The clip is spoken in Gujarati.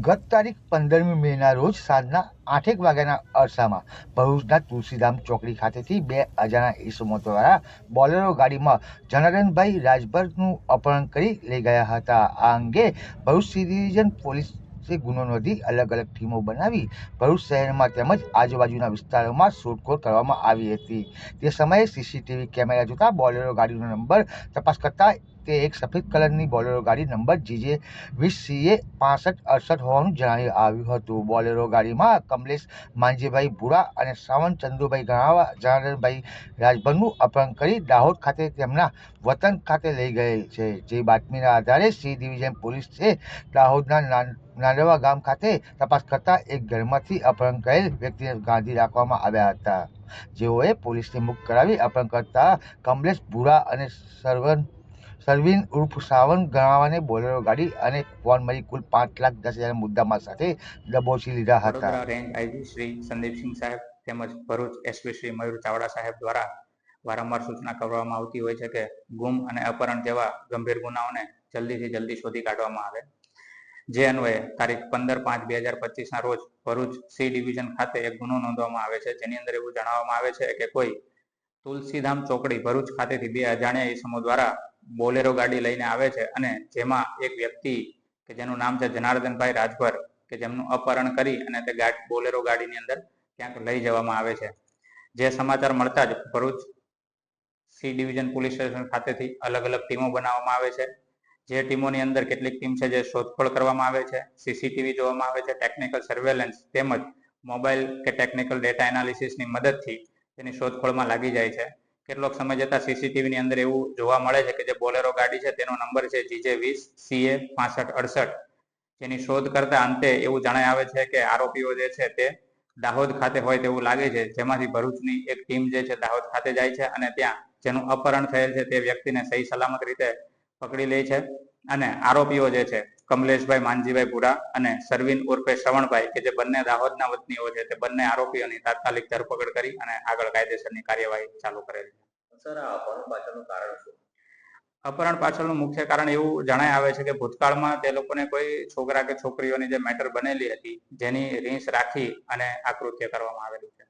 ગત તારીખ 15મી મેના રોજ સાંજના 8 વાગ્યાના અરસામાં ભરૂચના તુલસીધામ ચોકડી ખાતેથી બે અજાણ્યા ઈસમો દ્વારા બોલેરો ગાડીમાં જનાર્દનભાઈ રાજભરનું અપહરણ કરી લઈ ગયા હતા. આ અંગે ભરૂચ સી ડિવિઝન પોલીસે ગુનો નોંધી અલગ અલગ ટીમો બનાવી ભરૂચ શહેરમાં તેમજ આજુબાજુના વિસ્તારોમાં શોધખોળ કરવામાં આવી હતી. તે સમયે સીસીટીવી કેમેરા જોતા બોલેરો ગાડીનો નંબર તપાસ કરતા તે એક સફેદ કલરની બોલેરો ગાડી નંબર GJ 20CA 6568 હોવાનું જણાવી આવ્યું હતું. બોલેરો ગાડીમાં કમલેશ માનજીભાઈ ભુરા અને શ્રાવણ ચંદુભાઈ ગણાવા જનાર્દનભાઈ રાજભરનું અપહરણ કરી દાહોદ ખાતે તેમના વતન ખાતે લઈ ગયેલ છે. જે બાતમીના આધારે સી ડિવિઝન પોલીસે દાહોદના નાંદવા ગામ ખાતે તપાસ કરતા એક ઘરમાંથી અપહરણ કરેલ વ્યક્તિને ગાંધી રાખવામાં આવ્યા હતા. જેઓએ પોલીસને મુક્ત કરાવી અપહરણ કરતા કમલેશ ભુરા અને સરવીન ઉર્ફ શ્રાવણ ગણાવાને બોલેરો ગાડી અને ફોન મળી કુલ 5,10,000 મુદ્દામાલ સાથે દબોચી લીધા હતા. વડોદરા રેન્જ આઈજી શ્રી સંદીપસિંહ સાહેબ તેમજ ભરૂચ એસપી શ્રી મયુર ચાવડા સાહેબ દ્વારા વારંવાર સૂચના કરવામાં આવતી હોય છે કે ગુમ અને અપહરણ જેવા ગંભીર ગુનાઓને જલ્દીથી જલ્દી શોધી કાઢવામાં આવે. જે અન્વયે તારીખ 15/5/2025 ના રોજ ભરૂચ સી ડિવિઝન ખાતે એક ગુનો નોંધવામાં આવે છે, જેની અંદર એવું જણાવવામાં આવે છે કે કોઈ તુલસીધામ ચોકડી ભરૂચ ખાતેથી બે અજાણ્યા ઈસમો દ્વારા બોલેરો ગાડી લઈને આવે છે અને જેમાં એક વ્યક્તિ કે જેનું નામ છે જનાર્દનભાઈ રાજભર કે જેમનું અપહરણ કરી અને તે બોલેરો ગાડીની અંદર ક્યાંક લઈ જવામાં આવે છે. જે સમાચાર મળતા જ Bharuch C division police station ખાતેથી અલગ અલગ ટીમો બનાવવામાં આવે છે. જે ટીમોની અંદર કેટલીક ટીમ છે જે શોધખોળ કરવામાં આવે છે, સીસીટીવી જોવામાં આવે છે, ટેકનિકલ સર્વેલન્સ તેમજ મોબાઈલ કે ટેકનિકલ ડેટા એનાલિસિસની મદદથી તેની શોધખોળમાં લાગી જાય છે. કેટલોક સમય જતા સીસીટીવીની અંદર એવું જોવા મળે છે કે જે બોલેરો ગાડી છે તેનો નંબર છે GJ 20CA 6568, જેની શોધ કરતા અંતે એવું જણાય આવે છે કે આરોપીઓ જે છે તે દાહોદ ખાતે હોય તેવું લાગે છે, જેમાંથી ભરૂચની એક ટીમ જે છે દાહોદ ખાતે જાય છે અને ત્યાં જેનું અપહરણ થયેલ છે તે વ્યક્તિને સહી સલામત રીતે પકડી લે છે અને આરોપીઓ જે છે કમલેશભાઈ માનજીભાઈ ભુરા અને સરવીન ઉર્ફે શ્રવણભાઈ કે જે બંને દાહોદના વતનીઓ છે તે બંને આરોપીઓની તાત્કાલિક ધરપકડ કરી અને આગળ કાયદેસરની કાર્યવાહી ચાલુ કરેલ છે. સર, આ અપહરણ પાછળનું કારણ શું? અપહરણ પાછળનું મુખ્ય કારણ એવું જણાય આવે છે કે ભૂતકાળમાં તે લોકોને કોઈ છોકરા કે છોકરીઓની જે મેટર બનેલી હતી જેની રીસ રાખી અને આ કૃત્ય કરવામાં આવેલું છે.